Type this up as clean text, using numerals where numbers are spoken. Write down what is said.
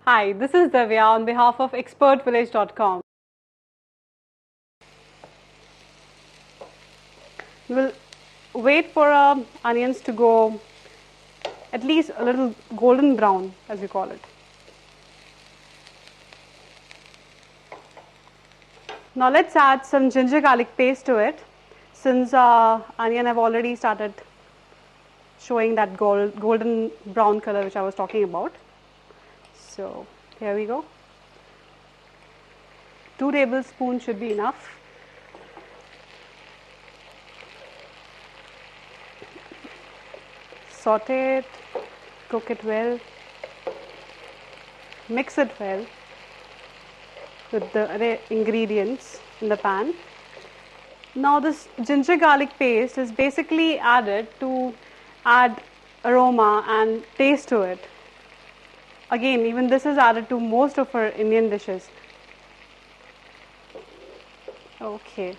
Hi, this is Divya on behalf of expertvillage.com. We'll wait for our onions to go at least a little golden brown, as we call it. Now let's add some ginger garlic paste to it, since onion have already started showing that golden brown color which I was talking about. So here we go. 2 tablespoons should be enough. Saute it, cook it well, mix it well with the other ingredients in the pan. Now this ginger garlic paste is basically added to add aroma and taste to it. Again, even this is added to most of our Indian dishes. Okay.